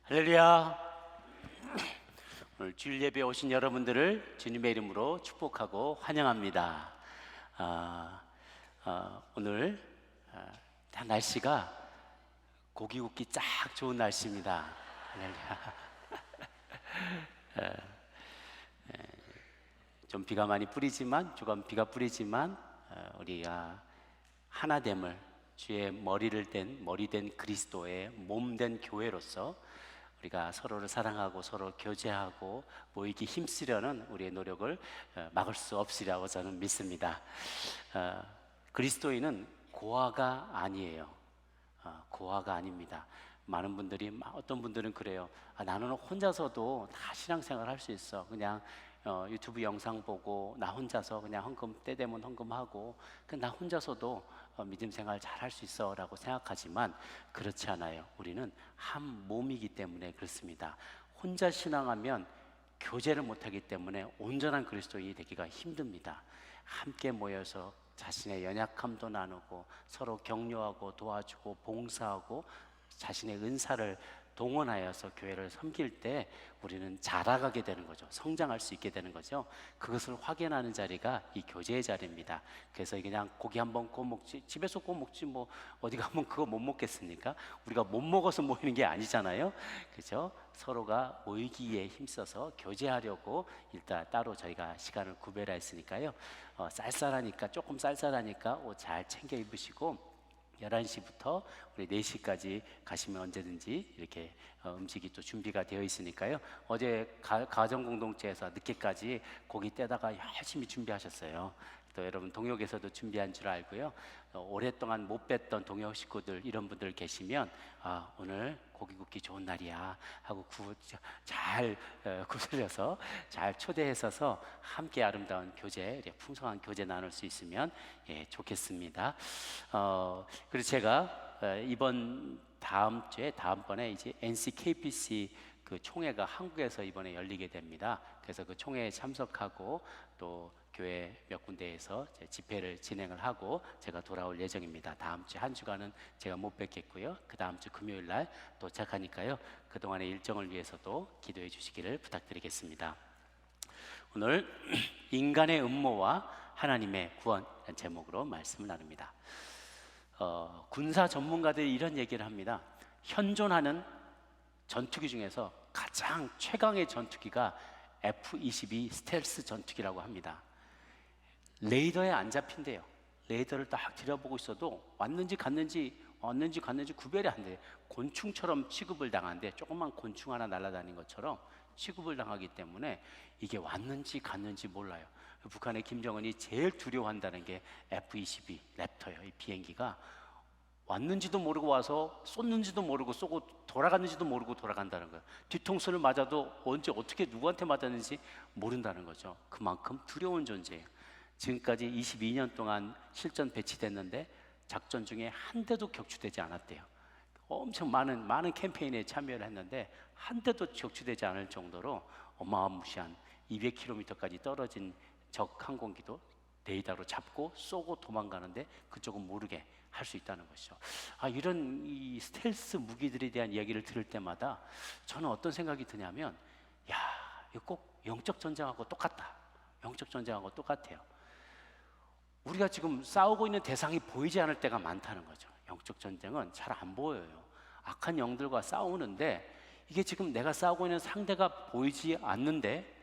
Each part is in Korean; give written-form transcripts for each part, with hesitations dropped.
할렐루야. 오늘 주일 예배에 오신 여러분들을 주님의 이름으로 축복하고 환영합니다. 오늘 날씨가 고기 굽기 딱 좋은 날씨입니다. 할렐루야. 좀 비가 많이 뿌리지만, 조금 비가 뿌리지만 우리가 하나됨을, 주의 머리 된 그리스도의 몸 된 교회로서 우리가 서로를 사랑하고 서로 교제하고 모이기 힘쓰려는 우리의 노력을 막을 수 없으리라고 저는 믿습니다. 그리스도인은 고아가 아니에요. 고아가 아닙니다. 많은 분들이, 어떤 분들은 그래요. 나는 혼자서도 다 신앙생활 할 수 있어. 그냥 유튜브 영상 보고 나 혼자서 그냥 헌금 때 되면 헌금하고 나 혼자서도 믿음 생활 잘 할 수 있어 라고 생각하지만 그렇지 않아요. 우리는 한 몸이기 때문에 그렇습니다. 혼자 신앙하면 교제를 못하기 때문에 온전한 그리스도인이 되기가 힘듭니다. 함께 모여서 자신의 연약함도 나누고 서로 격려하고 도와주고 봉사하고 자신의 은사를 동원하여서 교회를 섬길 때 우리는 자라가게 되는 거죠. 성장할 수 있게 되는 거죠. 그것을 확인하는 자리가 이 교제의 자리입니다. 그래서 그냥 고기 한번 구워 먹지, 집에서 구워 먹지 뭐 어디 가면 그거 못 먹겠습니까? 우리가 못 먹어서 모이는 게 아니잖아요. 그죠? 서로가 모이기에 힘써서 교제하려고 일단 따로 저희가 시간을 구별했으니까요. 쌀쌀하니까, 조금 쌀쌀하니까 옷 잘 챙겨 입으시고 11시부터 우리 4시까지 가시면 언제든지 이렇게 음식이 또 준비가 되어 있으니까요. 어제 가정공동체에서 늦게까지 고기 떼다가 열심히 준비하셨어요. 또 여러분 동역에서도 준비한 줄 알고요. 오랫동안 못 뵀던 동역 식구들, 이런 분들 계시면 오늘 고기 굽기 좋은 날이야 하고 잘 구슬려서 잘 초대해서 함께 아름다운 교제, 풍성한 교제 나눌 수 있으면 좋겠습니다. 그리고 제가 이번 다음번에 이제 NCKPC 그 총회가 한국에서 이번에 열리게 됩니다. 그래서 그 총회에 참석하고 또 교회 몇 군데에서 집회를 진행을 하고 제가 돌아올 예정입니다. 다음 주 한 주간은 제가 못 뵙겠고요. 그 다음 주 금요일 날 도착하니까요. 그동안의 일정을 위해서도 기도해 주시기를 부탁드리겠습니다. 오늘 인간의 음모와 하나님의 구원이라는 제목으로 말씀을 나눕니다. 군사 전문가들이 이런 얘기를 합니다. 현존하는 전투기 중에서 가장 최강의 전투기가 F-22 스텔스 전투기라고 합니다. 레이더에 안 잡힌대요. 레이더를 딱 들여보고 있어도 왔는지 갔는지 구별이 안 돼요. 곤충처럼 취급을 당하는데, 조그만 곤충 하나 날아다닌 것처럼 취급을 당하기 때문에 이게 왔는지 갔는지 몰라요. 북한의 김정은이 제일 두려워한다는 게 F-22 랩터예요. 이 비행기가 왔는지도 모르고 와서 쏟는지도 모르고 쏘고 돌아갔는지도 모르고 돌아간다는 거예요. 뒤통수를 맞아도 언제 어떻게 누구한테 맞았는지 모른다는 거죠. 그만큼 두려운 존재예요. 지금까지 22년 동안 실전 배치됐는데 작전 중에 한 대도 격추되지 않았대요. 엄청 많은 캠페인에 참여를 했는데 한 대도 격추되지 않을 정도로 어마무시한 200km까지 떨어진 적 항공기도 레이더로 잡고 쏘고 도망가는데 그쪽은 모르게 할 수 있다는 것이죠. 이런 이 스텔스 무기들에 대한 이야기를 들을 때마다 저는 어떤 생각이 드냐면, 이거 꼭 영적 전쟁하고 똑같다. 영적 전쟁하고 똑같아요. 우리가 지금 싸우고 있는 대상이 보이지 않을 때가 많다는 거죠. 영적 전쟁은 잘 안 보여요. 악한 영들과 싸우는데 이게 지금 내가 싸우고 있는 상대가 보이지 않는데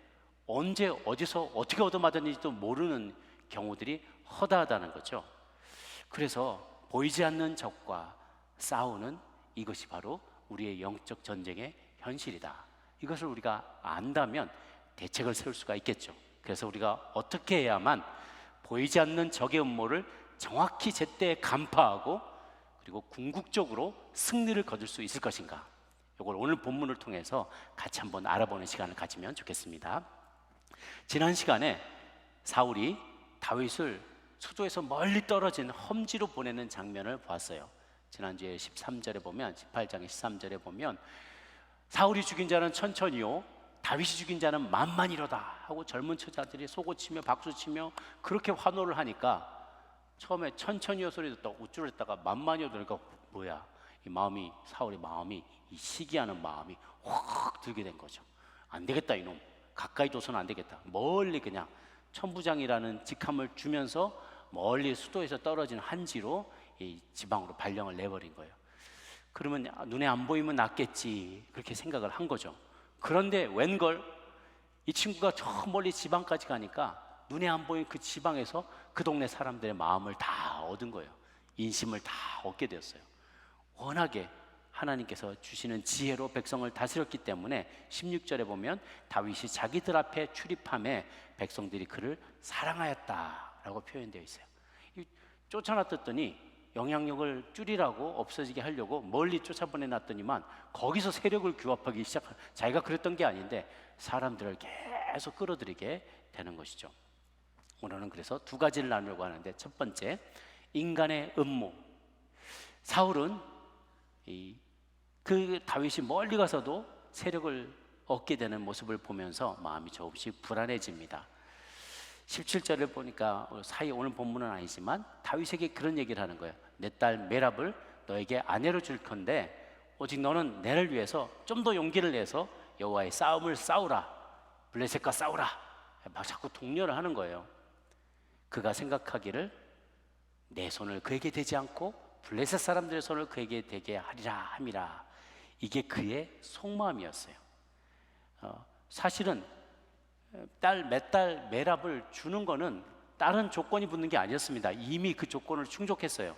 언제 어디서 어떻게 얻어맞았는지도 모르는 경우들이 허다하다는 거죠. 그래서 보이지 않는 적과 싸우는 이것이 바로 우리의 영적 전쟁의 현실이다. 이것을 우리가 안다면 대책을 세울 수가 있겠죠. 그래서 우리가 어떻게 해야만 보이지 않는 적의 음모를 정확히 제때 간파하고 그리고 궁극적으로 승리를 거둘 수 있을 것인가, 이걸 오늘 본문을 통해서 같이 한번 알아보는 시간을 가지면 좋겠습니다. 지난 시간에 사울이 다윗을 수도에서 멀리 떨어진 험지로 보내는 장면을 보았어요. 지난주에 13절에 보면, 18장의 13절에 보면 사울이 죽인 자는 천천히요 다윗이 죽인 자는 만만이로다 하고 젊은 처자들이 속옷치며 박수치며 그렇게 환호를 하니까 처음에 천천히요 소리 듣다가 우쭐했다가 만만이요 들으니까 뭐야, 이 마음이, 사울의 마음이, 이 시기하는 마음이 확 들게 된 거죠. 안 되겠다, 이놈. 가까이 둬서는 안 되겠다. 멀리 그냥 천부장이라는 직함을 주면서 멀리 수도에서 떨어진 한지로 이 지방으로 발령을 내버린 거예요. 그러면 눈에 안 보이면 낫겠지, 그렇게 생각을 한 거죠. 그런데 웬걸, 이 친구가 저 멀리 지방까지 가니까 눈에 안 보이는 그 지방에서 그 동네 사람들의 마음을 다 얻은 거예요. 인심을 다 얻게 되었어요. 워낙에 하나님께서 주시는 지혜로 백성을 다스렸기 때문에 16절에 보면 다윗이 자기들 앞에 출입함에 백성들이 그를 사랑하였다라고 표현되어 있어요. 쫓아놨더니 영향력을 줄이라고, 없어지게 하려고 멀리 쫓아보내놨더니만 거기서 세력을 규합하기 시작한, 자기가 그랬던 게 아닌데 사람들을 계속 끌어들이게 되는 것이죠. 오늘은 그래서 두 가지를 나누려고 하는데, 첫 번째, 인간의 음모. 사울은 그 다윗이 멀리 가서도 세력을 얻게 되는 모습을 보면서 마음이 조금씩 불안해집니다. 17절을 보니까 오늘 본문은 아니지만 다윗에게 그런 얘기를 하는 거예요. 내 딸 메랍을 너에게 아내로 줄 건데 오직 너는 내를 위해서 좀 더 용기를 내서 여호와의 싸움을 싸우라, 블레셋과 싸우라, 막 자꾸 독려를 하는 거예요. 그가 생각하기를 내 손을 그에게 대지 않고 블레셋 사람들의 손을 그에게 대게 하리라 함이라. 이게 그의 속마음이었어요. 사실은 맏딸 메랍을 주는 거는 다른 조건이 붙는 게 아니었습니다. 이미 그 조건을 충족했어요.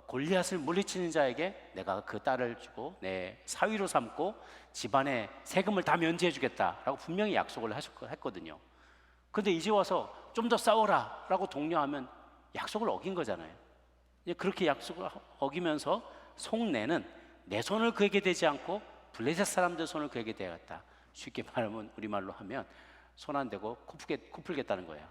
골리앗을 물리치는 자에게 내가 그 딸을 주고 내 사위로 삼고 집안의 세금을 다 면제해 주겠다라고 분명히 약속을 했거든요. 근데 이제 와서 좀 더 싸워라 라고 독려하면 약속을 어긴 거잖아요. 그렇게 약속을 어기면서 속내는 내 손을 그에게 대지 않고 블레셋 사람들 손을 그에게 대야겠다. 쉽게 말하면, 우리말로 하면 손 안 대고 코 풀겠다는 거예요.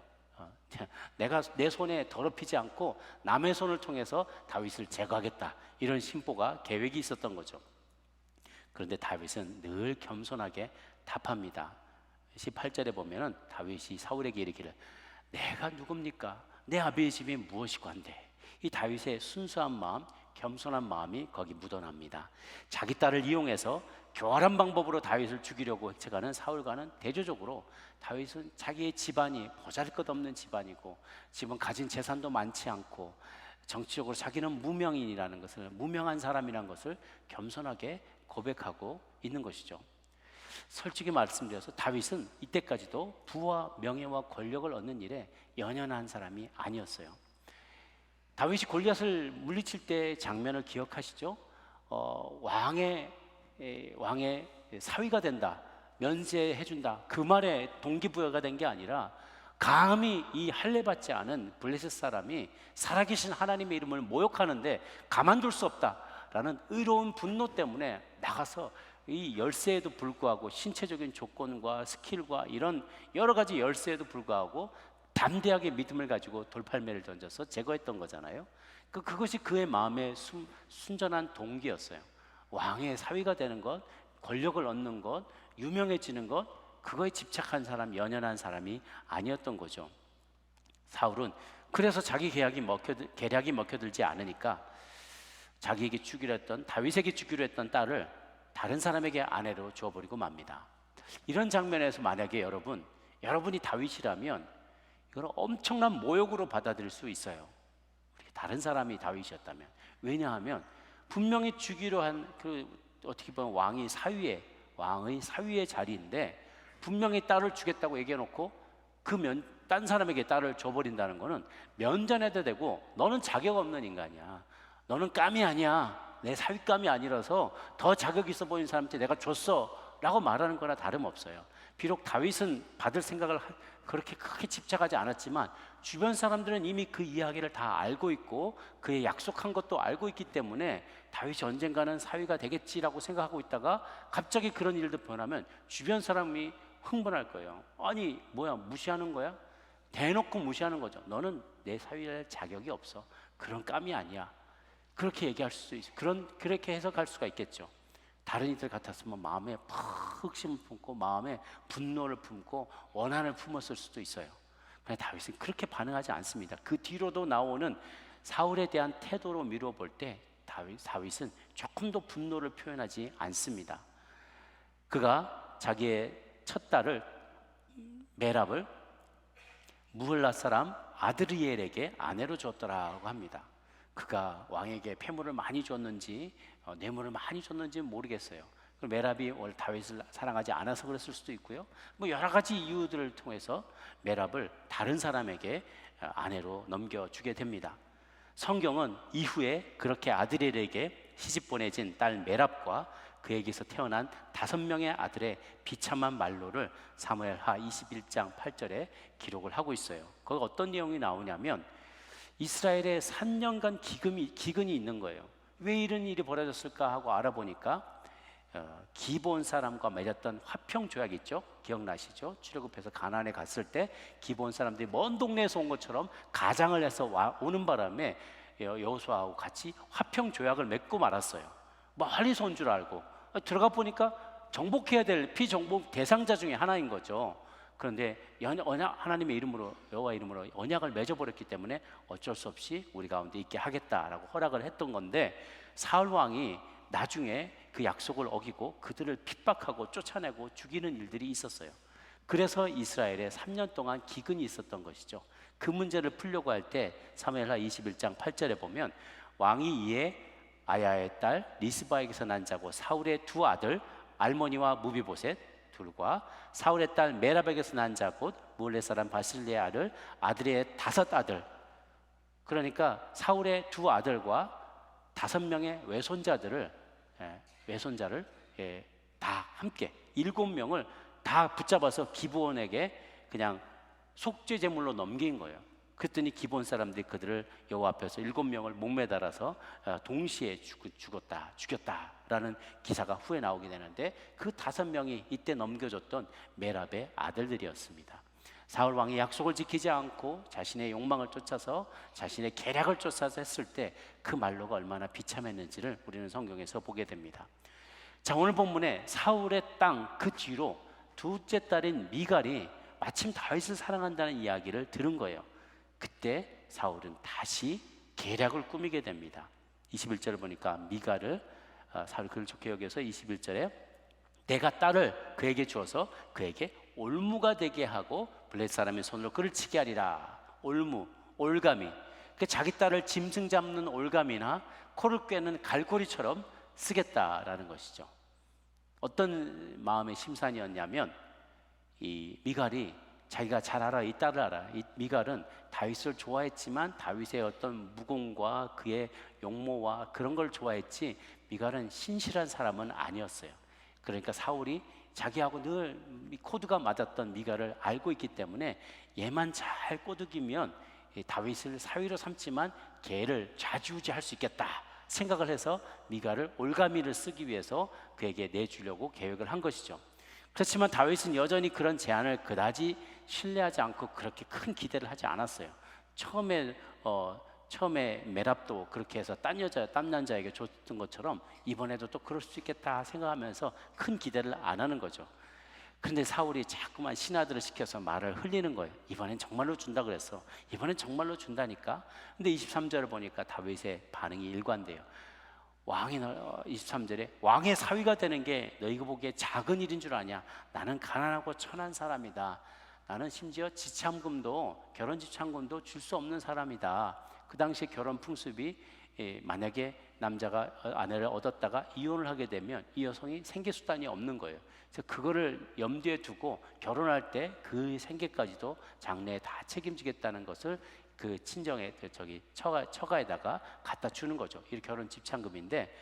내가 내 손에 더럽히지 않고 남의 손을 통해서 다윗을 제거하겠다, 이런 심보가, 계획이 있었던 거죠. 그런데 다윗은 늘 겸손하게 답합니다. 18절에 보면은 다윗이 사울에게 이르기를 내가 누굽니까? 내 아비의 집이 무엇이고 한데. 이 다윗의 순수한 마음, 겸손한 마음이 거기 묻어납니다. 자기 딸을 이용해서 교활한 방법으로 다윗을 죽이려고 해가는 사울과는 대조적으로 다윗은 자기의 집안이 보잘것없는 집안이고 지금 가진 재산도 많지 않고 정치적으로 자기는 무명인이라는 것을, 무명한 사람이라는 것을 겸손하게 고백하고 있는 것이죠. 솔직히 말씀드려서 다윗은 이때까지도 부와 명예와 권력을 얻는 일에 연연한 사람이 아니었어요. 다윗이 골리앗을 물리칠 때 장면을 기억하시죠? 왕의 사위가 된다, 면제해준다, 그 말에 동기부여가 된 게 아니라 감히 이 할례받지 않은 블레셋 사람이 살아계신 하나님의 이름을 모욕하는데 가만둘 수 없다라는 의로운 분노 때문에 나가서 이 열쇠에도 불구하고, 신체적인 조건과 스킬과 이런 여러 가지 열쇠에도 불구하고 담대하게 믿음을 가지고 돌팔매를 던져서 제거했던 거잖아요. 그것이 그의 마음의 순전한 동기였어요. 왕의 사위가 되는 것, 권력을 얻는 것, 유명해지는 것, 그거에 집착한 사람, 연연한 사람이 아니었던 거죠. 사울은 그래서 자기 계략이 먹혀들지 않으니까 자기에게 주기로 했던, 다윗에게 주기로 했던 딸을 다른 사람에게 아내로 주어버리고 맙니다. 이런 장면에서 만약에 여러분이 다윗이라면 이걸 엄청난 모욕으로 받아들일 수 있어요. 다른 사람이 다윗이었다면. 왜냐하면 분명히 주기로 한 어떻게 보면 왕의 사위의 자리인데 분명히 딸을 주겠다고 얘기해놓고 딴 사람에게 딸을 줘버린다는 거는 면전에도 되고 너는 자격 없는 인간이야, 너는 깜이 아니야, 내 사위감이 아니라서 더 자격 있어 보이는 사람한테 내가 줬어 라고 말하는 거나 다름없어요. 비록 다윗은 받을 생각을 그렇게 크게 집착하지 않았지만 주변 사람들은 이미 그 이야기를 다 알고 있고 그의 약속한 것도 알고 있기 때문에 다윗이 언젠가는 사위가 되겠지라고 생각하고 있다가 갑자기 그런 일도 변하면 주변 사람이 흥분할 거예요. 아니 뭐야, 무시하는 거야? 대놓고 무시하는 거죠. 너는 내 사위할 자격이 없어, 그런 깜이 아니야, 그렇게 얘기할 수 있어요. 그렇게 해석할 수가 있겠죠. 다른 이들 같았으면 마음에 흑심을 품고 마음에 분노를 품고 원한을 품었을 수도 있어요. 그런데 다윗은 그렇게 반응하지 않습니다. 그 뒤로도 나오는 사울에 대한 태도로 미루어 볼 때 다윗은 조금 더 분노를 표현하지 않습니다. 그가 자기의 첫 딸을 메랍을 무흘라 사람 아드리엘에게 아내로 줬더라고 합니다. 그가 왕에게 폐물을 많이 줬는지 뇌물을 많이 줬는지 모르겠어요. 메랍이 원래 다윗을 사랑하지 않아서 그랬을 수도 있고요. 뭐 여러 가지 이유들을 통해서 메랍을 다른 사람에게 아내로 넘겨주게 됩니다. 성경은 이후에 그렇게 아드리엘에게 시집 보내진 딸 메랍과 그에게서 태어난 5명의 아들의 비참한 말로를 사무엘하 21장 8절에 기록을 하고 있어요. 거기 어떤 내용이 나오냐면 이스라엘에 3년간 기근이 있는 거예요. 왜 이런 일이 벌어졌을까 하고 알아보니까 기브온 사람과 맺었던 화평 조약 있죠? 기억나시죠? 출애굽해서 가나안에 갔을 때 기브온 사람들이 먼 동네에서 온 것처럼 가장을 해서 오는 바람에 여호수아하고 같이 화평 조약을 맺고 말았어요. 멀리서 온 줄 알고 들어가 보니까 정복해야 될 피정복 대상자 중에 하나인 거죠. 그런데 하나님의 이름으로, 여호와 이름으로 언약을 맺어버렸기 때문에 어쩔 수 없이 우리 가운데 있게 하겠다라고 허락을 했던 건데, 사울 왕이 나중에 그 약속을 어기고 그들을 핍박하고 쫓아내고 죽이는 일들이 있었어요. 그래서 이스라엘에 3년 동안 기근이 있었던 것이죠. 그 문제를 풀려고 할 때 사무엘하 21장 8절에 보면 왕이 이에 아야의 딸 리스바에게서 난 자고 사울의 두 아들 알모니와 무비보셋 둘과 사울의 딸 메랍에게서 난 자 곧 무을레 사람 바실레의 아들의 5 아들, 그러니까 사울의 두 아들과 5명의 외손자를 다 함께 7명을 다 붙잡아서 기브온에게 그냥 속죄 제물로 넘긴 거예요. 그랬더니 기브온 사람들이 그들을 여호와 앞에서 7명을 목매달아서 동시에 죽였다라는 기사가 후에 나오게 되는데, 그 5명이 이때 넘겨줬던 메랍의 아들들이었습니다. 사울 왕이 약속을 지키지 않고 자신의 욕망을 쫓아서 자신의 계략을 쫓아서 했을 때 그 말로가 얼마나 비참했는지를 우리는 성경에서 보게 됩니다. 자, 오늘 본문에 사울의 땅 그 뒤로 둘째 딸인 미갈이 마침 다윗을 사랑한다는 이야기를 들은 거예요. 그때 사울은 다시 계략을 꾸미게 됩니다. 21절을 보니까 미갈을 사울이 그를 좋게 여겨서 21절에 내가 딸을 그에게 주어서 그에게 올무가 되게 하고 블레셋 사람의 손으로 그를 치게 하리라. 올무, 올가미, 자기 딸을 짐승 잡는 올가미나 코를 꿰는 갈고리처럼 쓰겠다라는 것이죠. 어떤 마음의 심산이었냐면, 이 미갈이 자기가 잘 알아, 이 딸을 알아. 이 미갈은 다윗을 좋아했지만 다윗의 어떤 무공과 그의 용모와 그런 걸 좋아했지, 미갈은 신실한 사람은 아니었어요. 그러니까 사울이 자기하고 늘 코드가 맞았던 미갈을 알고 있기 때문에 얘만 잘 꼬드기면 다윗을 사위로 삼지만 걔를 좌지우지할 수 있겠다 생각을 해서 미갈을 올가미를 쓰기 위해서 그에게 내주려고 계획을 한 것이죠. 그렇지만 다윗은 여전히 그런 제안을 그다지 신뢰하지 않고 그렇게 큰 기대를 하지 않았어요. 처음에 메랍도 그렇게 해서 딴 남자에게 줬던 것처럼 이번에도 또 그럴 수 있겠다 생각하면서 큰 기대를 안 하는 거죠. 그런데 사울이 자꾸만 신하들을 시켜서 말을 흘리는 거예요. 이번엔 정말로 준다 그랬어. 이번엔 정말로 준다니까. 근데 23절을 보니까 다윗의 반응이 일관돼요. 23절에 왕의 사위가 되는 게 너희가 보기에 작은 일인 줄 아냐? 나는 가난하고 천한 사람이다. 나는 심지어 결혼 지참금도 줄 수 없는 사람이다. 그 당시에 결혼 풍습이 만약에 남자가 아내를 얻었다가 이혼을 하게 되면 이 여성이 생계수단이 없는 거예요. 그래서 그거를 염두에 두고 결혼할 때 그 생계까지도 장래에 다 책임지겠다는 것을 그 친정에 처가에다가 갖다 주는 거죠. 이 결혼 집창금인데,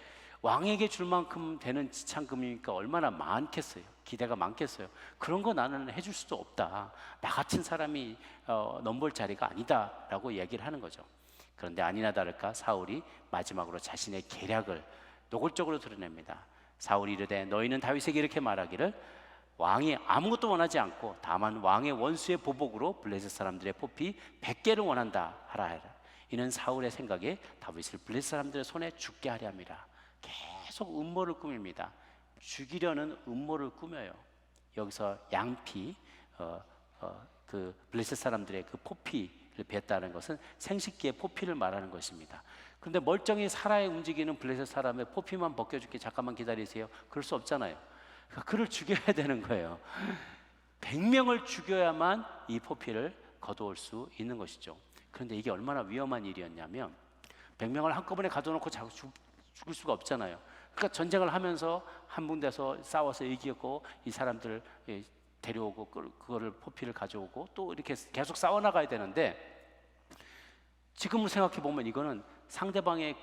왕에게 줄 만큼 되는 지참금이니까 얼마나 많겠어요. 기대가 많겠어요. 그런 거 나는 해줄 수도 없다. 나 같은 사람이 넘볼 자리가 아니다라고 얘기를 하는 거죠. 그런데 아니나 다를까 사울이 마지막으로 자신의 계략을 노골적으로 드러냅니다. 사울이 이르되 너희는 다윗에게 이렇게 말하기를 왕이 아무것도 원하지 않고 다만 왕의 원수의 보복으로 블레셋 사람들의 포피 100개를 원한다 하라. 이는 사울의 생각에 다윗을 블레셋 사람들의 손에 죽게 하려 함이라. 계속 음모를 꾸밉니다. 죽이려는 음모를 꾸며요. 여기서 양피, 그 블레셋 사람들의 그 포피를 뱉다는 것은 생식기의 포피를 말하는 것입니다. 그런데 멀쩡히 살아 움직이는 블레셋 사람의 포피만 벗겨줄게, 잠깐만 기다리세요. 그럴 수 없잖아요. 그러니까 그를 죽여야 되는 거예요. 100명을 죽여야만 이 포피를 거두올 수 있는 것이죠. 그런데 이게 얼마나 위험한 일이었냐면 100명을 한꺼번에 가둬놓고 죽을 수가 없잖아요. 그러니까 전쟁을 하면서 한 군데서 싸워서 이기고 이 사람들을 데려오고 그거를 포피를 가져오고 또 이렇게 계속 싸워나가야 되는데, 지금을 생각해 보면 이거는 상대방의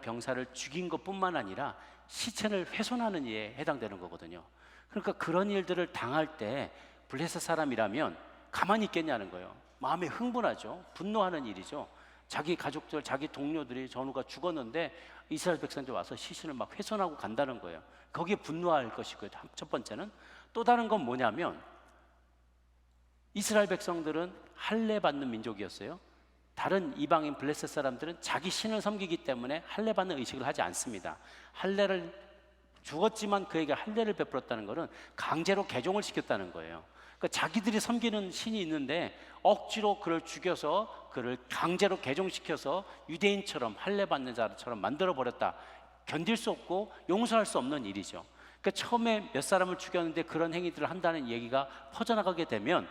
병사를 죽인 것뿐만 아니라 시체를 훼손하는 일에 해당되는 거거든요. 그러니까 그런 일들을 당할 때 블레셋 사람이라면 가만히 있겠냐는 거예요. 마음이 흥분하죠. 분노하는 일이죠. 자기 가족들, 자기 동료들이 전우가 죽었는데 이스라엘 백성들이 와서 시신을 막 훼손하고 간다는 거예요. 거기에 분노할 것이고요. 첫 번째는 또 다른 건 뭐냐면, 이스라엘 백성들은 할례 받는 민족이었어요. 다른 이방인 블레셋 사람들은 자기 신을 섬기기 때문에 할례 받는 의식을 하지 않습니다. 할례를 죽었지만 그에게 할례를 베풀었다는 것은 강제로 개종을 시켰다는 거예요. 그러니까 자기들이 섬기는 신이 있는데 억지로 그를 죽여서 그를 강제로 개종시켜서 유대인처럼 할례 받는 자처럼 만들어 버렸다. 견딜 수 없고 용서할 수 없는 일이죠. 그러니까 처음에 몇 사람을 죽였는데 그런 행위들을 한다는 얘기가 퍼져나가게 되면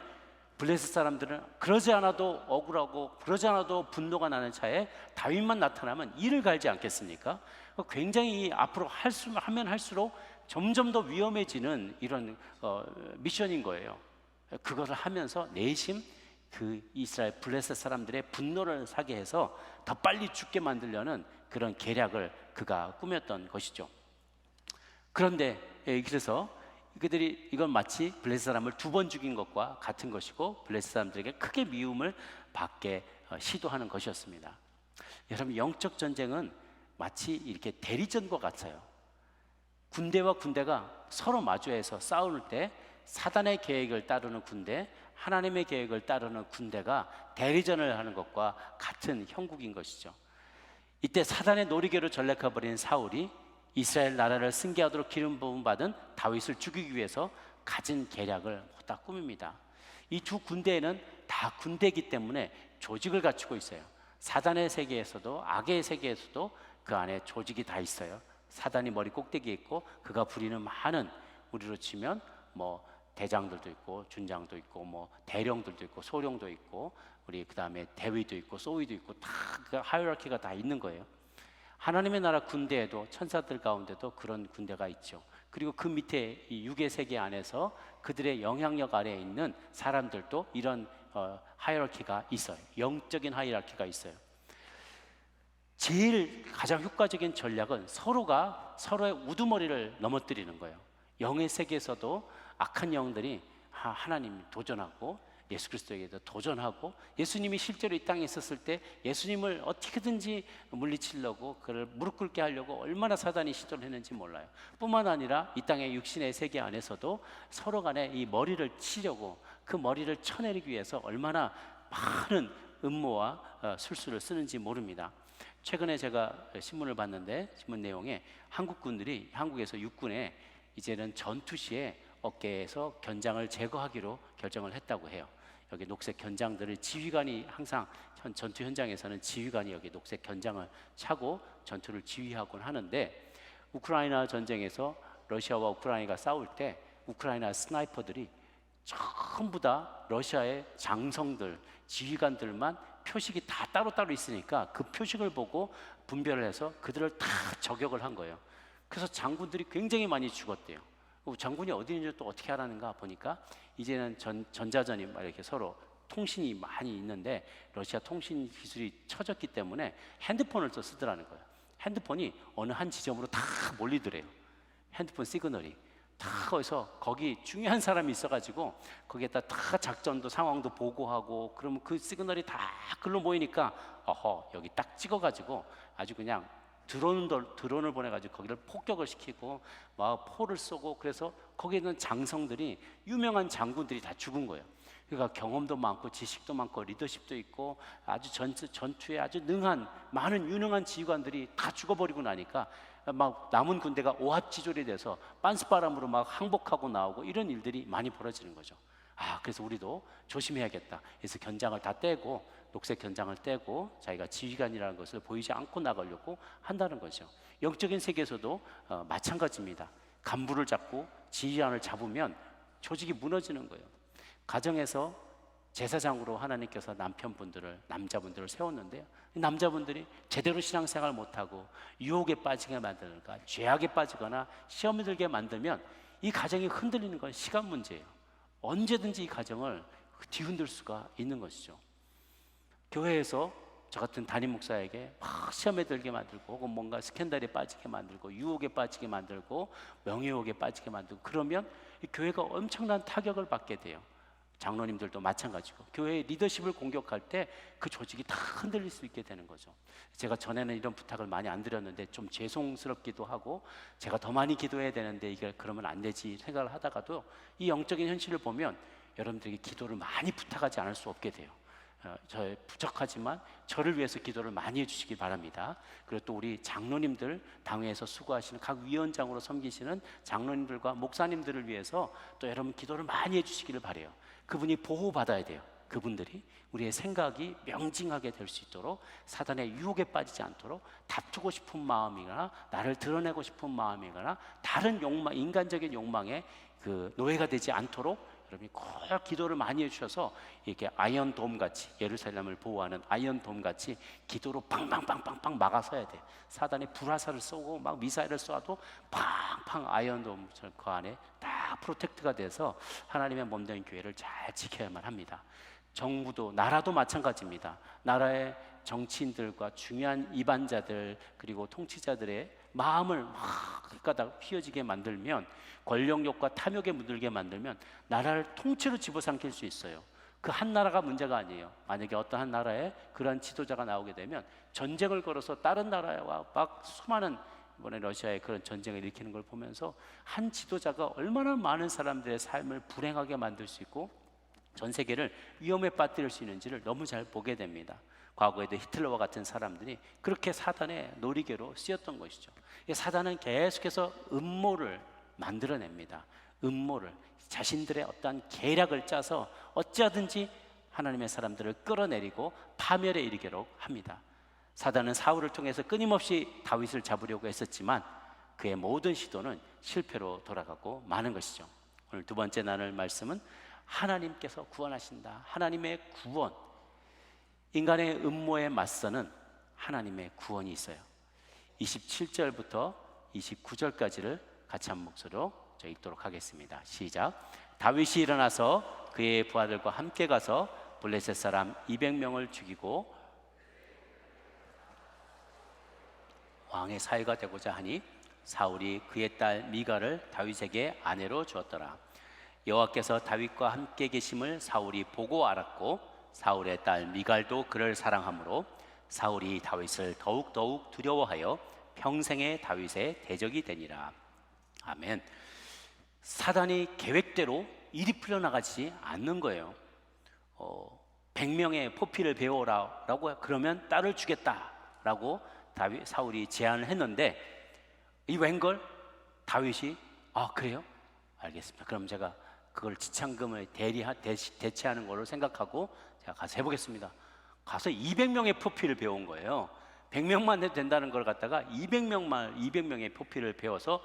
블레셋 사람들은 그러지 않아도 억울하고 그러지 않아도 분노가 나는 차에 다윗만 나타나면 이를 갈지 않겠습니까? 굉장히 앞으로 하면 할수록 점점 더 위험해지는 이런 미션인 거예요. 그것을 하면서 내심 그 이스라엘 블레셋 사람들의 분노를 사게 해서 더 빨리 죽게 만들려는 그런 계략을 그가 꾸몄던 것이죠. 그런데 그래서 그들이 이건 마치 블레셋 사람을 2번 죽인 것과 같은 것이고 블레셋 사람들에게 크게 미움을 받게 시도하는 것이었습니다. 여러분, 영적 전쟁은 마치 이렇게 대리전과 같아요. 군대와 군대가 서로 마주해서 싸울 때 사단의 계획을 따르는 군대, 하나님의 계획을 따르는 군대가 대리전을 하는 것과 같은 형국인 것이죠. 이때 사단의 놀이개로 전락해버린 사울이 이스라엘 나라를 승계하도록 기름 부음 받은 다윗을 죽이기 위해서 가진 계략을 다 꾸밉니다. 이 두 군대에는 다 군대이기 때문에 조직을 갖추고 있어요. 사단의 세계에서도 악의 세계에서도 그 안에 조직이 다 있어요. 사단이 머리 꼭대기에 있고 그가 부리는 많은, 우리로 치면 뭐 대장들도 있고 준장도 있고 뭐 대령들도 있고 소령도 있고 우리 그다음에 대위도 있고 소위도 있고 다 그 하이어라키가 다 있는 거예요. 하나님의 나라 군대에도 천사들 가운데도 그런 군대가 있죠. 그리고 그 밑에 이 육의 세계 안에서 그들의 영향력 아래에 있는 사람들도 이런 하이어라키가 있어요. 영적인 하이어라키가 있어요. 제일 가장 효과적인 전략은 서로가 서로의 우두머리를 넘어뜨리는 거예요. 영의 세계에서도 악한 영들이 하나님 도전하고 예수 그리스도에게도 도전하고, 예수님이 실제로 이 땅에 있었을 때 예수님을 어떻게든지 물리치려고 그를 무릎 꿇게 하려고 얼마나 사단이 시도를 했는지 몰라요. 뿐만 아니라 이 땅의 육신의 세계 안에서도 서로 간에 이 머리를 치려고, 그 머리를 쳐내리기 위해서 얼마나 많은 음모와 술수를 쓰는지 모릅니다. 최근에 제가 신문을 봤는데 신문 내용에 한국군들이 한국에서 육군에 이제는 전투 시에 어깨에서 견장을 제거하기로 결정을 했다고 해요. 여기 녹색 견장들을 지휘관이, 항상 전투 현장에서는 지휘관이 여기 녹색 견장을 차고 전투를 지휘하곤 하는데, 우크라이나 전쟁에서 러시아와 우크라이나가 싸울 때 우크라이나 스나이퍼들이 전부 다 러시아의 장성들, 지휘관들만 표식이 다 따로따로 있으니까 그 표식을 보고 분별을 해서 그들을 다 저격을 한 거예요. 그래서 장군들이 굉장히 많이 죽었대요. 장군이 어디 있는지 또 어떻게 하라는가 보니까 이제는 전자전이 이렇게 서로 통신이 많이 있는데 러시아 통신 기술이 처졌기 때문에 핸드폰을 또 쓰더라는 거예요. 핸드폰이 어느 한 지점으로 다 몰리더래요. 핸드폰 시그널이 다 거기서, 거기 중요한 사람이 있어가지고 거기에다 다 작전도 상황도 보고하고, 그러면 그 시그널이 다 글로 모이니까 여기 딱 찍어가지고 아주 그냥 드론을 보내가지고 거기를 폭격을 시키고 막 포를 쏘고, 그래서 거기에 있는 장성들이, 유명한 장군들이 다 죽은 거예요. 그러니까 경험도 많고 지식도 많고 리더십도 있고 아주 전투에 아주 능한 많은 유능한 지휘관들이 다 죽어버리고 나니까 막 남은 군대가 오합지졸이 돼서 빤스바람으로 막 항복하고 나오고 이런 일들이 많이 벌어지는 거죠. 그래서 우리도 조심해야겠다. 그래서 견장을 다 떼고 녹색 견장을 떼고 자기가 지휘관이라는 것을 보이지 않고 나가려고 한다는 거죠. 영적인 세계에서도 마찬가지입니다. 간부를 잡고 지휘관을 잡으면 조직이 무너지는 거예요. 가정에서 제사장으로 하나님께서 남자분들을 세웠는데요, 남자분들이 제대로 신앙생활 못하고 유혹에 빠지게 만들거나 죄악에 빠지거나 시험에 들게 만들면 이 가정이 흔들리는 건 시간 문제예요. 언제든지 이 가정을 뒤흔들 수가 있는 것이죠. 교회에서 저 같은 담임 목사에게 막 시험에 들게 만들고, 혹은 뭔가 스캔들에 빠지게 만들고, 유혹에 빠지게 만들고, 명예욕에 빠지게 만들고, 그러면 이 교회가 엄청난 타격을 받게 돼요. 장로님들도 마찬가지고, 교회의 리더십을 공격할 때 그 조직이 다 흔들릴 수 있게 되는 거죠. 제가 전에는 이런 부탁을 많이 안 드렸는데 좀 죄송스럽기도 하고, 제가 더 많이 기도해야 되는데 이게 그러면 안 되지 생각을 하다가도, 이 영적인 현실을 보면 여러분들에게 기도를 많이 부탁하지 않을 수 없게 돼요. 저 부족하지만 저를 위해서 기도를 많이 해주시기 바랍니다. 그리고 또 우리 장로님들, 당회에서 수고하시는 각 위원장으로 섬기시는 장로님들과 목사님들을 위해서 또 여러분 기도를 많이 해주시기를 바라요. 그분이 보호받아야 돼요. 그분들이 우리의 생각이 명징하게 될 수 있도록, 사단의 유혹에 빠지지 않도록, 다투고 싶은 마음이거나 나를 드러내고 싶은 마음이거나 다른 욕망, 인간적인 욕망에 그 노예가 되지 않도록 여러분이 꼭 기도를 많이 해주셔서, 이렇게 아이언돔 같이, 예루살렘을 보호하는 아이언돔 같이 기도로 팡팡팡팡팡 막아서야 돼. 사단이 불화살을 쏘고 막 미사일을 쏘아도 팡팡 아이언돔 그 안에 딱 프로텍트가 돼서 하나님의 몸된 교회를 잘 지켜야만 합니다. 정부도, 나라도 마찬가지입니다. 나라의 정치인들과 중요한 이반자들, 그리고 통치자들의 마음을 막 가닥 휘어지게 만들면, 권력욕과 탐욕에 물들게 만들면 나라를 통째로 집어삼킬 수 있어요. 그 한 나라가 문제가 아니에요. 만약에 어떤 한 나라에 그런 지도자가 나오게 되면 전쟁을 걸어서 다른 나라와 막 수많은, 이번에 러시아의 그런 전쟁을 일으키는 걸 보면서 한 지도자가 얼마나 많은 사람들의 삶을 불행하게 만들 수 있고 전 세계를 위험에 빠뜨릴 수 있는지를 너무 잘 보게 됩니다. 과거에도 히틀러와 같은 사람들이 그렇게 사단의 놀이개로 쓰였던 것이죠. 사단은 계속해서 음모를 만들어냅니다. 음모를, 자신들의 어떠한 계략을 짜서 어찌하든지 하나님의 사람들을 끌어내리고 파멸에 이르도록 합니다. 사단은 사울을 통해서 끊임없이 다윗을 잡으려고 했었지만 그의 모든 시도는 실패로 돌아가고 마는 것이죠. 오늘 두 번째 나눌 말씀은 하나님께서 구원하신다. 하나님의 구원. 인간의 음모에 맞서는 하나님의 구원이 있어요. 27절부터 29절까지를 같이 한 목소리로 저 읽도록 하겠습니다. 시작. 다윗이 일어나서 그의 부하들과 함께 가서 블레셋 사람 200명을 죽이고 왕의 사위가 되고자 하니 사울이 그의 딸 미갈을 다윗에게 아내로 주었더라. 여호와께서 다윗과 함께 계심을 사울이 보고 알았고 사울의 딸 미갈도 그를 사랑하므로 사울이 다윗을 더욱더욱 두려워하여 평생의 다윗의 대적이 되니라. 아멘. 사단이 계획대로 일이 풀려나가지 않는 거예요. 100명의 포피를 배워라 라고, 그러면 딸을 주겠다라고 사울이 제안을 했는데, 이 웬걸 다윗이 그래요? 알겠습니다. 그럼 제가 그걸 지참금을 대체하는 걸로 생각하고 제가 가서 해보겠습니다. 가서 200명의 포피를 배운 거예요. 100명만 해도 된다는 걸 갖다가 200명의 포피를 배워서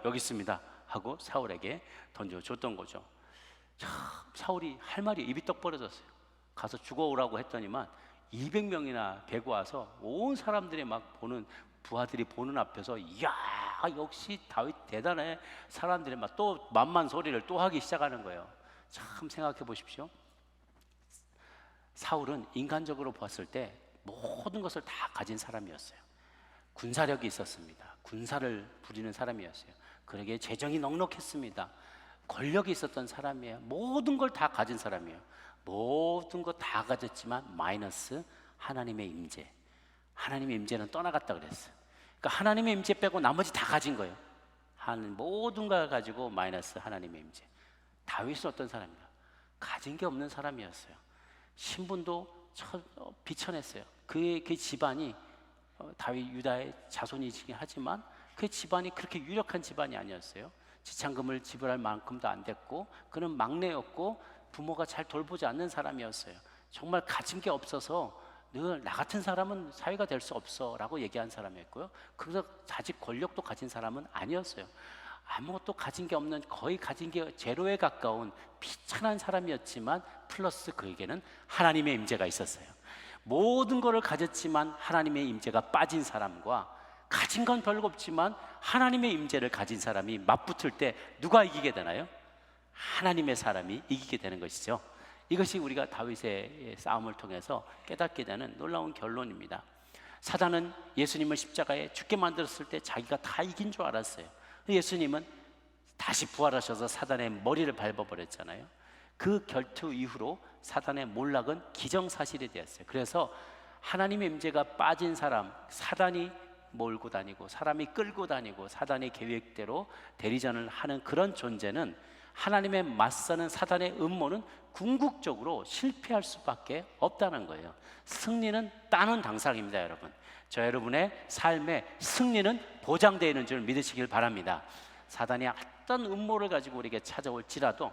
여기 있습니다 하고 사울에게 던져줬던 거죠. 참, 사울이 할 말이 입이 떡 벌어졌어요. 가서 죽어오라고 했더니만 200명이나 배고 와서 온 사람들이 막 보는, 부하들이 보는 앞에서 이야 역시 다윗 대단해, 사람들이 막 또 만만 소리를 또 하기 시작하는 거예요. 참 생각해 보십시오. 사울은 인간적으로 봤을 때 모든 것을 다 가진 사람이었어요. 군사력이 있었습니다. 군사를 부리는 사람이었어요. 그러기에 재정이 넉넉했습니다. 권력이 있었던 사람이에요. 모든 걸 다 가진 사람이에요. 모든 거 다 가졌지만 마이너스 하나님의 임재. 하나님의 임재는 떠나갔다 그랬어요. 그러니까 하나님의 임재 빼고 나머지 다 가진 거예요. 모든 걸 가지고 마이너스 하나님의 임재. 다윗은 어떤 사람입니까? 가진 게 없는 사람이었어요. 신분도 비천했어요. 그 집안이 다윗 유다의 자손이긴 하지만 그 집안이 그렇게 유력한 집안이 아니었어요. 지참금을 지불할 만큼도 안 됐고, 그는 막내였고 부모가 잘 돌보지 않는 사람이었어요. 정말 가진 게 없어서 늘 나 같은 사람은 사회가 될 수 없어 라고 얘기한 사람이었고요. 그래서 자직 권력도 가진 사람은 아니었어요. 아무것도 가진 게 없는, 거의 가진 게 제로에 가까운 비천한 사람이었지만 플러스 그에게는 하나님의 임재가 있었어요. 모든 것을 가졌지만 하나님의 임재가 빠진 사람과 가진 건 별거 없지만 하나님의 임재를 가진 사람이 맞붙을 때 누가 이기게 되나요? 하나님의 사람이 이기게 되는 것이죠. 이것이 우리가 다윗의 싸움을 통해서 깨닫게 되는 놀라운 결론입니다. 사단은 예수님을 십자가에 죽게 만들었을 때 자기가 다 이긴 줄 알았어요. 예수님은 다시 부활하셔서 사단의 머리를 밟아버렸잖아요. 그 결투 이후로 사단의 몰락은 기정사실이 되었어요. 그래서 하나님의 임재가 빠진 사람, 사단이 몰고 다니고 사람이 끌고 다니고 사단의 계획대로 대리전을 하는 그런 존재는 하나님의 맞서는 사단의 음모는 궁극적으로 실패할 수밖에 없다는 거예요. 승리는 따는 당상입니다, 여러분. 저 여러분의 삶의 승리는 보장되어 있는 줄 믿으시길 바랍니다. 사단이 어떤 음모를 가지고 우리에게 찾아올지라도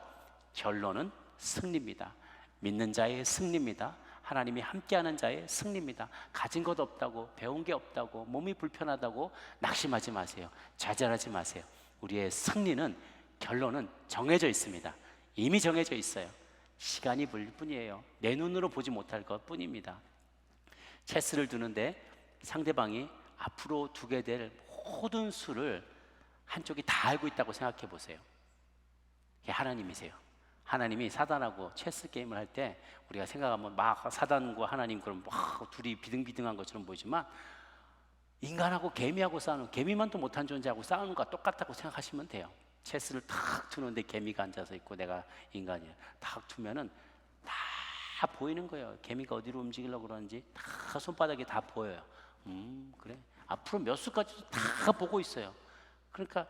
결론은 승리입니다. 믿는 자의 승리입니다. 하나님이 함께하는 자의 승리입니다. 가진 것 없다고, 배운 게 없다고, 몸이 불편하다고 낙심하지 마세요. 좌절하지 마세요. 우리의 승리는, 결론은 정해져 있습니다. 이미 정해져 있어요. 시간이 불 뿐이에요. 내 눈으로 보지 못할 것 뿐입니다. 체스를 두는데 상대방이 앞으로 두게 될 모든 수를 한쪽이 다 알고 있다고 생각해 보세요. 이게 하나님이세요. 하나님이 사단하고 체스 게임을 할 때 우리가 생각하면 막 사단과 하나님 그럼 막 둘이 비등비등한 것처럼 보이지만 인간하고 개미하고 싸우는, 개미만 도 못한 존재하고 싸우는 것과 똑같다고 생각하시면 돼요. 체스를 탁 두는데 개미가 앉아서 있고 내가 인간이에요. 탁 두면은 다 보이는 거예요. 개미가 어디로 움직이려고 그러는지 다 손바닥에 다 보여요. 그래. 앞으로 몇 수까지도 다 보고 있어요. 그러니까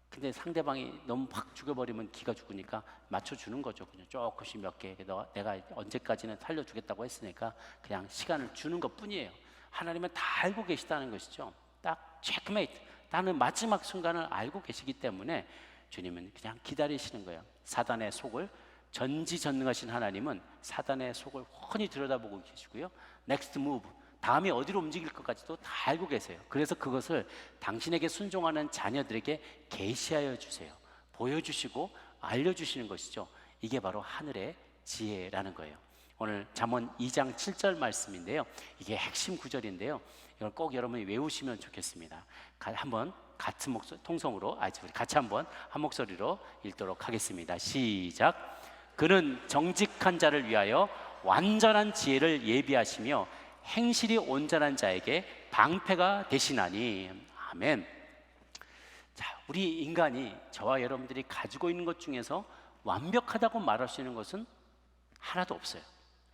근데 상대방이 너무 확 죽여버리면 기가 죽으니까 맞춰주는 거죠. 그냥 조금씩 몇 개. 내가 언제까지는 살려주겠다고 했으니까 그냥 시간을 주는 것 뿐이에요. 하나님은 다 알고 계시다는 것이죠. 딱 체크메이트. 나는 마지막 순간을 알고 계시기 때문에 주님은 그냥 기다리시는 거예요. 사단의 속을, 전지전능하신 하나님은 사단의 속을 훤히 들여다보고 계시고요. 넥스트 무브, 다음이 어디로 움직일 것까지도 다 알고 계세요. 그래서 그것을 당신에게 순종하는 자녀들에게 계시하여 주세요. 보여주시고 알려주시는 것이죠. 이게 바로 하늘의 지혜라는 거예요. 오늘 잠언 2장 7절 말씀인데요. 이게 핵심 구절인데요. 이걸 꼭 여러분이 외우시면 좋겠습니다. 한번 같은 목소리, 통성으로 우리 같이 한번 한 목소리로 읽도록 하겠습니다. 시작. 그는 정직한 자를 위하여 완전한 지혜를 예비하시며 행실이 온전한 자에게 방패가 되시나니. 아멘. 자, 우리 인간이, 저와 여러분들이 가지고 있는 것 중에서 완벽하다고 말할 수 있는 것은 하나도 없어요.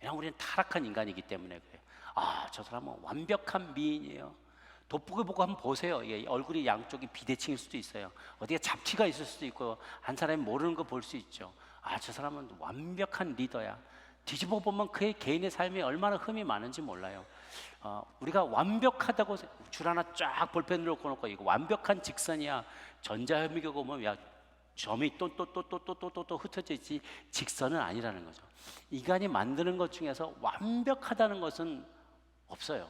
왜냐하면 우리는 타락한 인간이기 때문에 그래요. 저 사람은 완벽한 미인이에요. 돋보기 보고 한번 보세요. 얼굴이 양쪽이 비대칭일 수도 있어요. 어디에 잡티가 있을 수도 있고, 한 사람이 모르는 거 볼 수 있죠. 저 사람은 완벽한 리더야. 뒤집어 보면 그의 개인의 삶에 얼마나 흠이 많은지 몰라요. 우리가 완벽하다고 줄 하나 쫙 볼펜으로 꺼놓고 이거 완벽한 직선이야. 전자현미경 보면 야 점이 또 흩어져 있지 직선은 아니라는 거죠. 인간이 만드는 것 중에서 완벽하다는 것은 없어요.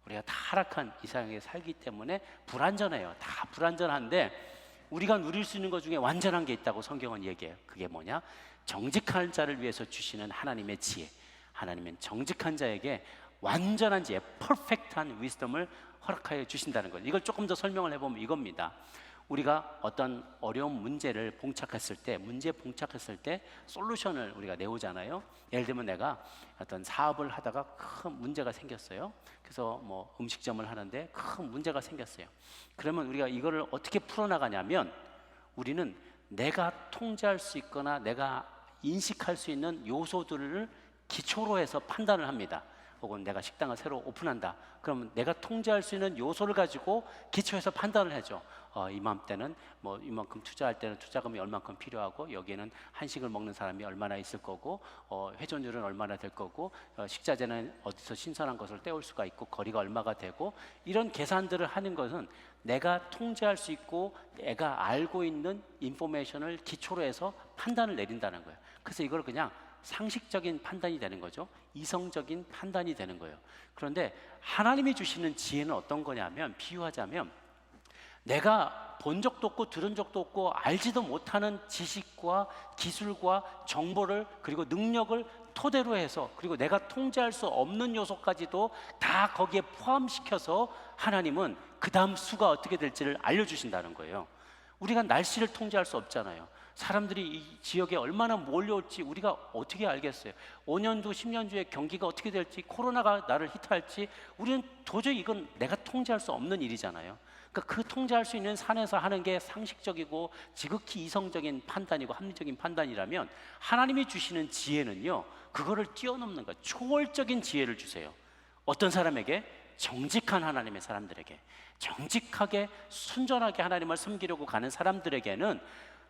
우리가 타락한 이 세상에 살기 때문에 불완전해요. 다 불완전한데 우리가 누릴 수 있는 것 중에 완전한 게 있다고 성경은 얘기해요. 그게 뭐냐? 정직한 자를 위해서 주시는 하나님의 지혜. 하나님은 정직한 자에게 완전한 지혜, 퍼펙트한 위스덤을 허락하여 주신다는 거예요. 이걸 조금 더 설명을 해보면 이겁니다. 우리가 어떤 어려운 문제에 봉착했을 때 솔루션을 우리가 내오잖아요. 예를 들면 내가 어떤 사업을 하다가 큰 문제가 생겼어요. 그래서 뭐 음식점을 하는데 큰 문제가 생겼어요. 그러면 우리가 이거를 어떻게 풀어나가냐면 우리는 내가 통제할 수 있거나 내가 인식할 수 있는 요소들을 기초로 해서 판단을 합니다. 혹은 내가 식당을 새로 오픈한다. 그러면 내가 통제할 수 있는 요소를 가지고 기초해서 판단을 해줘. 이맘때는 뭐 이만큼 투자할 때는 투자금이 얼만큼 필요하고 여기에는 한식을 먹는 사람이 얼마나 있을 거고 회전율은 얼마나 될 거고 식자재는 어디서 신선한 것을 떼올 수가 있고 거리가 얼마가 되고 이런 계산들을 하는 것은 내가 통제할 수 있고 내가 알고 있는 인포메이션을 기초로 해서 판단을 내린다는 거예요. 그래서 이걸 그냥 상식적인 판단이 되는 거죠. 이성적인 판단이 되는 거예요. 그런데 하나님이 주시는 지혜는 어떤 거냐면, 비유하자면 내가 본 적도 없고 들은 적도 없고 알지도 못하는 지식과 기술과 정보를, 그리고 능력을 토대로 해서, 그리고 내가 통제할 수 없는 요소까지도 다 거기에 포함시켜서 하나님은 그 다음 수가 어떻게 될지를 알려주신다는 거예요. 우리가 날씨를 통제할 수 없잖아요. 사람들이 이 지역에 얼마나 몰려올지 우리가 어떻게 알겠어요? 5년 후, 10년 뒤에 경기가 어떻게 될지, 코로나가 나를 히트할지, 우리는 도저히 이건 내가 통제할 수 없는 일이잖아요. 그러니까 그 통제할 수 있는 산에서 하는 게 상식적이고 지극히 이성적인 판단이고 합리적인 판단이라면, 하나님이 주시는 지혜는요, 그거를 뛰어넘는 거예요. 초월적인 지혜를 주세요. 어떤 사람에게? 정직한 하나님의 사람들에게, 정직하게 순전하게 하나님을 섬기려고 가는 사람들에게는,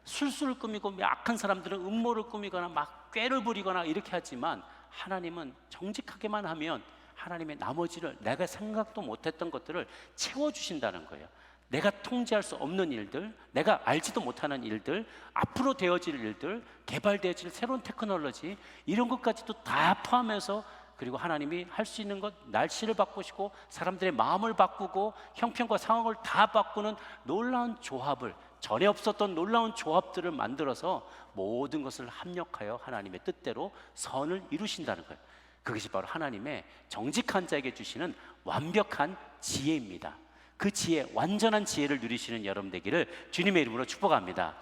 술수를 꾸미고 악한 사람들은 음모를 꾸미거나 막 꾀를 부리거나 이렇게 하지만, 하나님은 정직하게만 하면 하나님의 나머지를, 내가 생각도 못했던 것들을 채워주신다는 거예요. 내가 통제할 수 없는 일들, 내가 알지도 못하는 일들, 앞으로 되어질 일들, 개발되어질 새로운 테크놀로지, 이런 것까지도 다 포함해서, 그리고 하나님이 할 수 있는 것, 날씨를 바꾸시고 사람들의 마음을 바꾸고 형편과 상황을 다 바꾸는 놀라운 조합을, 전에 없었던 놀라운 조합들을 만들어서 모든 것을 합력하여 하나님의 뜻대로 선을 이루신다는 거예요. 그것이 바로 하나님의 정직한 자에게 주시는 완벽한 지혜입니다. 그 지혜, 완전한 지혜를 누리시는 여러분 되기를 주님의 이름으로 축복합니다.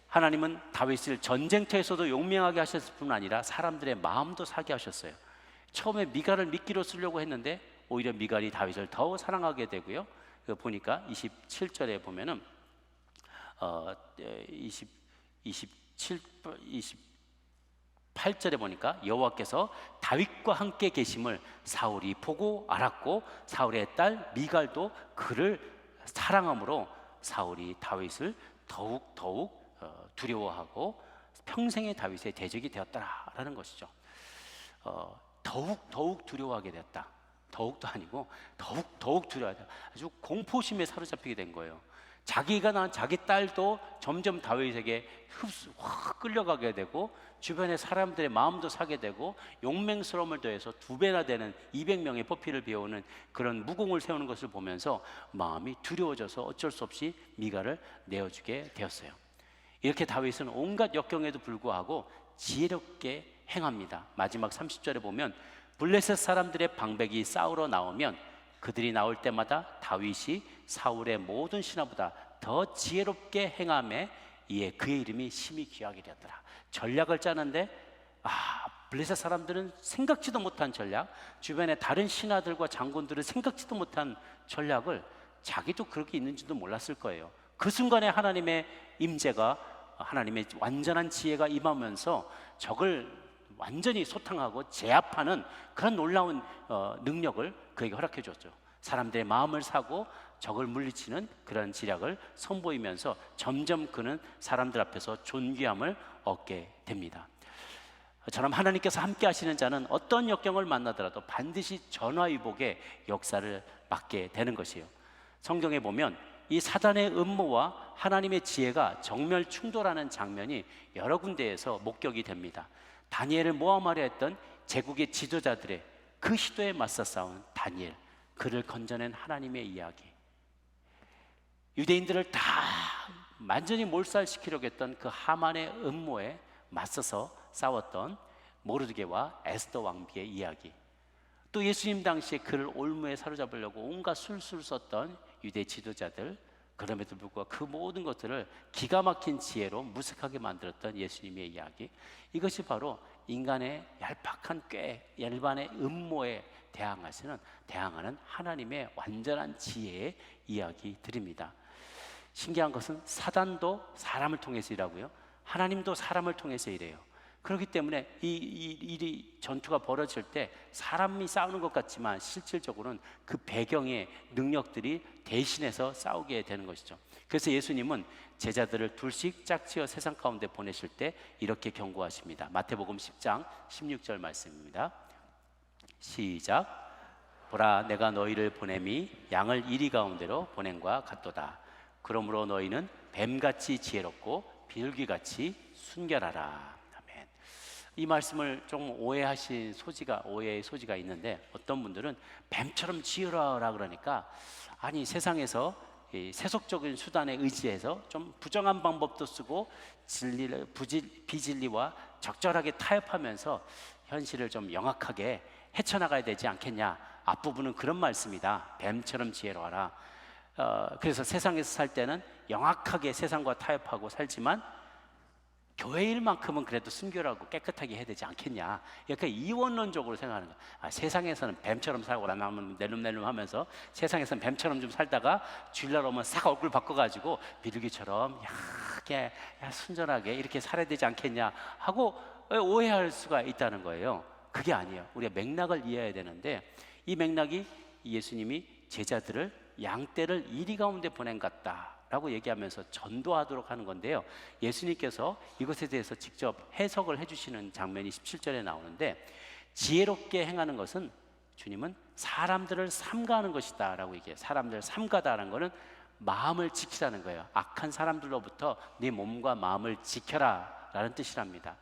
하나님은 다윗을 전쟁터에서도 용맹하게 하셨을 뿐 아니라 사람들의 마음도 사게 하셨어요. 처음에 미갈을 미끼로 쓰려고 했는데 오히려 미갈이 다윗을 더 사랑하게 되고요. 보니까 27절에 보면은 28절에 보니까 여호와께서 다윗과 함께 계심을 사울이 보고 알았고, 사울의 딸 미갈도 그를 사랑함으로 사울이 다윗을 더욱 두려워하고 평생의 다윗의 대적이 되었다라는 것이죠. 더욱 두려워하게 됐다. 더욱도 아니고 더욱 두려워하다. 아주 공포심에 사로잡히게 된 거예요. 자기가 낳은 자기 딸도 점점 다윗에게 확 끌려가게 되고, 주변의 사람들의 마음도 사게 되고, 용맹스러움을 더해서 2배나 되는 200명의 포피를 배우는 그런 무공을 세우는 것을 보면서 마음이 두려워져서 어쩔 수 없이 미갈을 내어주게 되었어요. 이렇게 다윗은 온갖 역경에도 불구하고 지혜롭게 행합니다. 마지막 30절에 보면, 블레셋 사람들의 방백이 싸우러 나오면 그들이 나올 때마다 다윗이 사울의 모든 신하보다 더 지혜롭게 행함에 이에 그의 이름이 심히 귀하게 되었더라. 전략을 짜는데 블레셋 사람들은 생각지도 못한 전략, 주변의 다른 신하들과 장군들은 생각지도 못한 전략을, 자기도 그렇게 있는지도 몰랐을 거예요. 그 순간에 하나님의 임재가, 하나님의 완전한 지혜가 임하면서 적을 완전히 소탕하고 제압하는 그런 놀라운 능력을 그에게 허락해 줬죠. 사람들의 마음을 사고 적을 물리치는 그런 지략을 선보이면서 점점 그는 사람들 앞에서 존귀함을 얻게 됩니다. 저럼 하나님께서 함께 하시는 자는 어떤 역경을 만나더라도 반드시 전화위복의 역사를 맡게 되는 것이에요. 성경에 보면 이 사단의 음모와 하나님의 지혜가 정멸 충돌하는 장면이 여러 군데에서 목격이 됩니다. 다니엘을 모함하려 했던 제국의 지도자들의 그 시도에 맞서 싸운 다니엘, 그를 건져낸 하나님의 이야기, 유대인들을 다 완전히 몰살시키려고 했던 그 하만의 음모에 맞서서 싸웠던 모르드게와 에스더 왕비의 이야기, 또 예수님 당시에 그를 올무에 사로잡으려고 온갖 술수를 썼던 유대 지도자들, 그럼에도 불구하고 그 모든 것들을 기가 막힌 지혜로 무색하게 만들었던 예수님의 이야기, 이것이 바로 인간의 얄팍한 꾀, 일반의 음모에 대항하는 하나님의 완전한 지혜의 이야기들입니다. 신기한 것은 사단도 사람을 통해서 일하고요, 하나님도 사람을 통해서 일해요. 그렇기 때문에 이 전투가 벌어질 때 사람이 싸우는 것 같지만 실질적으로는 그 배경의 능력들이 대신해서 싸우게 되는 것이죠. 그래서 예수님은 제자들을 둘씩 짝지어 세상 가운데 보내실 때 이렇게 경고하십니다. 마태복음 10장 16절 말씀입니다. 시작. 보라, 내가 너희를 보냄이 양을 이리 가운데로 보냄과 같도다. 그러므로 너희는 뱀같이 지혜롭고 비둘기같이 순결하라. 아멘. 이 말씀을 좀 오해의 소지가 있는데, 어떤 분들은 뱀처럼 지으라 그러니까, 아니 세상에서 이 세속적인 수단에 의지해서 좀 부정한 방법도 쓰고 비진리와 적절하게 타협하면서 현실을 좀 영악하게 헤쳐나가야 되지 않겠냐. 앞부분은 그런 말씀이다. 뱀처럼 지혜로워라. 그래서 세상에서 살 때는 영악하게 세상과 타협하고 살지만 교회 일만큼은 그래도 순결하고 깨끗하게 해야 되지 않겠냐. 그러니까 이원론적으로 생각하는 거야. 세상에서는 뱀처럼 살고 나면 낼름낼름 하면서 세상에서는 뱀처럼 좀 살다가 주일날 오면 싹 얼굴 바꿔가지고 비둘기처럼 야게 순전하게 이렇게 살아야 되지 않겠냐 하고 오해할 수가 있다는 거예요. 그게 아니에요. 우리가 맥락을 이해해야 되는데, 이 맥락이 예수님이 제자들을 양떼를 이리 가운데 보낸 것 같다 라고 얘기하면서 전도하도록 하는 건데요, 예수님께서 이것에 대해서 직접 해석을 해주시는 장면이 17절에 나오는데, 지혜롭게 행하는 것은 주님은 사람들을 삼가하는 것이다 라고 얘기해요. 사람들을 삼가다라는 것은 마음을 지키라는 거예요. 악한 사람들로부터 네 몸과 마음을 지켜라 라는 뜻이랍니다.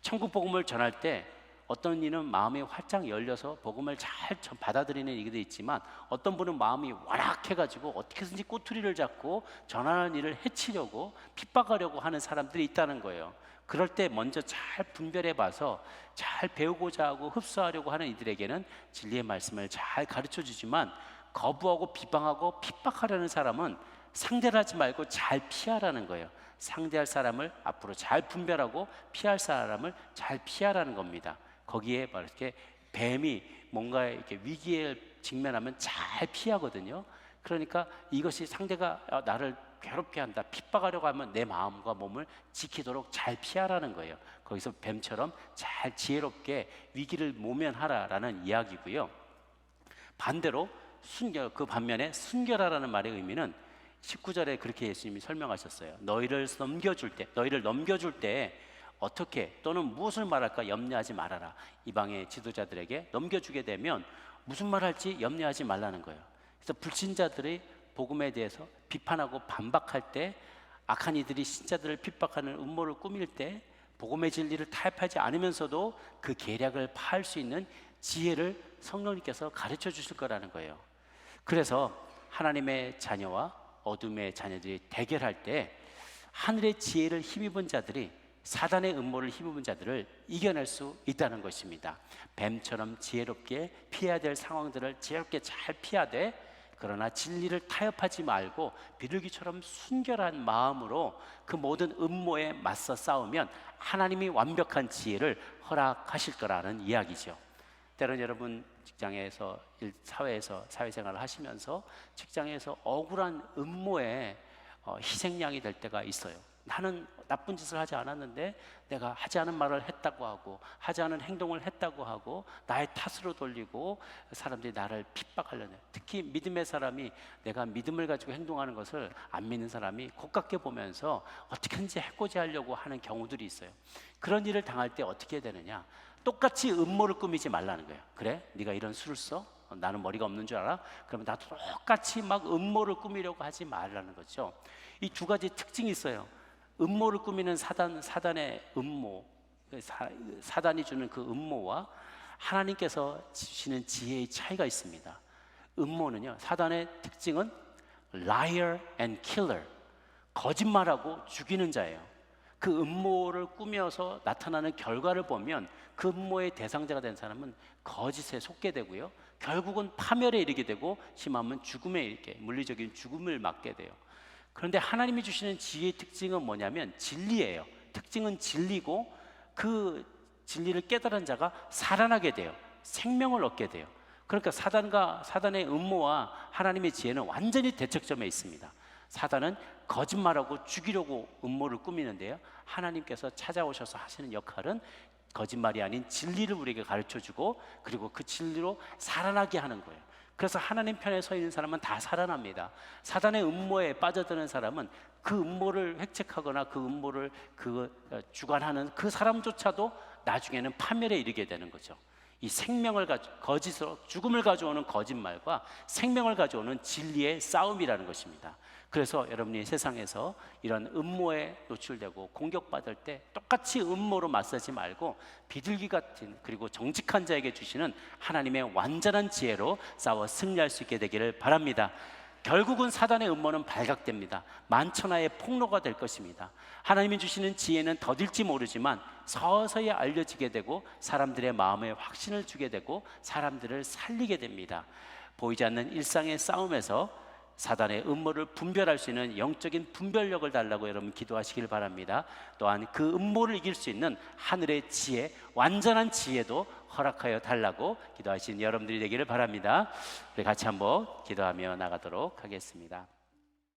천국 복음을 전할 때 어떤 이는 마음이 활짝 열려서 복음을 잘 받아들이는 이들도 있지만, 어떤 분은 마음이 완악해가지고 어떻게든지 꼬투리를 잡고 전하는 일을 해치려고 핍박하려고 하는 사람들이 있다는 거예요. 그럴 때 먼저 잘 분별해 봐서 잘 배우고자 하고 흡수하려고 하는 이들에게는 진리의 말씀을 잘 가르쳐 주지만, 거부하고 비방하고 핍박하려는 사람은 상대를 하지 말고 잘 피하라는 거예요. 상대할 사람을 앞으로 잘 분별하고 피할 사람을 잘 피하라는 겁니다. 거기에 바로 이렇게 뱀이 뭔가 이렇게 위기에 직면하면 잘 피하거든요. 그러니까 이것이 상대가 나를 괴롭게 한다, 핍박하려고 하면 내 마음과 몸을 지키도록 잘 피하라는 거예요. 거기서 뱀처럼 잘 지혜롭게 위기를 모면하라라는 이야기고요. 반대로 그 반면에 순결하라는 말의 의미는 19절에 그렇게 예수님이 설명하셨어요. 너희를 넘겨줄 때 어떻게 또는 무엇을 말할까 염려하지 말아라. 이방의 지도자들에게 넘겨주게 되면 무슨 말할지 염려하지 말라는 거예요. 그래서 불신자들이 복음에 대해서 비판하고 반박할 때, 악한 이들이 신자들을 핍박하는 음모를 꾸밀 때 복음의 진리를 타협하지 않으면서도 그 계략을 파할 수 있는 지혜를 성령님께서 가르쳐 주실 거라는 거예요. 그래서 하나님의 자녀와 어둠의 자녀들이 대결할 때 하늘의 지혜를 힘입은 자들이 사단의 음모를 힘입은 자들을 이겨낼 수 있다는 것입니다. 뱀처럼 지혜롭게 피해야 될 상황들을 지혜롭게 잘 피하되, 그러나 진리를 타협하지 말고 비둘기처럼 순결한 마음으로 그 모든 음모에 맞서 싸우면 하나님이 완벽한 지혜를 허락하실 거라는 이야기죠. 때론 여러분 직장에서 사회에서 사회생활을 하시면서 직장에서 억울한 음모에 희생양이 될 때가 있어요. 나는 나쁜 짓을 하지 않았는데 내가 하지 않은 말을 했다고 하고 하지 않은 행동을 했다고 하고 나의 탓으로 돌리고 사람들이 나를 핍박하려는, 특히 믿음의 사람이 내가 믿음을 가지고 행동하는 것을 안 믿는 사람이 곱깝게 보면서 어떻게든지 해코지 하려고 하는 경우들이 있어요. 그런 일을 당할 때 어떻게 해야 되느냐, 똑같이 음모를 꾸미지 말라는 거예요. 그래? 네가 이런 수를 써? 나는 머리가 없는 줄 알아? 그러면 나도 똑같이 막 음모를 꾸미려고 하지 말라는 거죠. 이 두 가지 특징이 있어요. 음모를 꾸미는 사단의 음모, 사단이 주는 그 음모와 하나님께서 주시는 지혜의 차이가 있습니다. 음모는요, 사단의 특징은 liar and killer, 거짓말하고 죽이는 자예요. 그 음모를 꾸며서 나타나는 결과를 보면 그 음모의 대상자가 된 사람은 거짓에 속게 되고요, 결국은 파멸에 이르게 되고 심하면 죽음에 이르게, 물리적인 죽음을 맞게 돼요. 그런데 하나님이 주시는 지혜의 특징은 뭐냐면 진리예요. 특징은 진리고, 그 진리를 깨달은 자가 살아나게 돼요. 생명을 얻게 돼요. 그러니까 사단의 음모와 하나님의 지혜는 완전히 대척점에 있습니다. 사단은 거짓말하고 죽이려고 음모를 꾸미는데요, 하나님께서 찾아오셔서 하시는 역할은 거짓말이 아닌 진리를 우리에게 가르쳐주고, 그리고 그 진리로 살아나게 하는 거예요. 그래서 하나님 편에 서 있는 사람은 다 살아납니다. 사단의 음모에 빠져드는 사람은 그 음모를 획책하거나 그 음모를 주관하는 그 사람조차도 나중에는 파멸에 이르게 되는 거죠. 이 생명을 거짓으로 죽음을 가져오는 거짓말과 생명을 가져오는 진리의 싸움이라는 것입니다. 그래서 여러분이 세상에서 이런 음모에 노출되고 공격받을 때 똑같이 음모로 맞서지 말고 비둘기 같은 그리고 정직한 자에게 주시는 하나님의 완전한 지혜로 싸워 승리할 수 있게 되기를 바랍니다. 결국은 사단의 음모는 발각됩니다. 만천하의 폭로가 될 것입니다. 하나님이 주시는 지혜는 더딜지 모르지만 서서히 알려지게 되고 사람들의 마음에 확신을 주게 되고 사람들을 살리게 됩니다. 보이지 않는 일상의 싸움에서 사단의 음모를 분별할 수 있는 영적인 분별력을 달라고 여러분 기도하시길 바랍니다. 또한 그 음모를 이길 수 있는 하늘의 지혜, 완전한 지혜도 허락하여 달라고 기도하신 여러분들이 되기를 바랍니다. 우리 같이 한번 기도하며 나가도록 하겠습니다.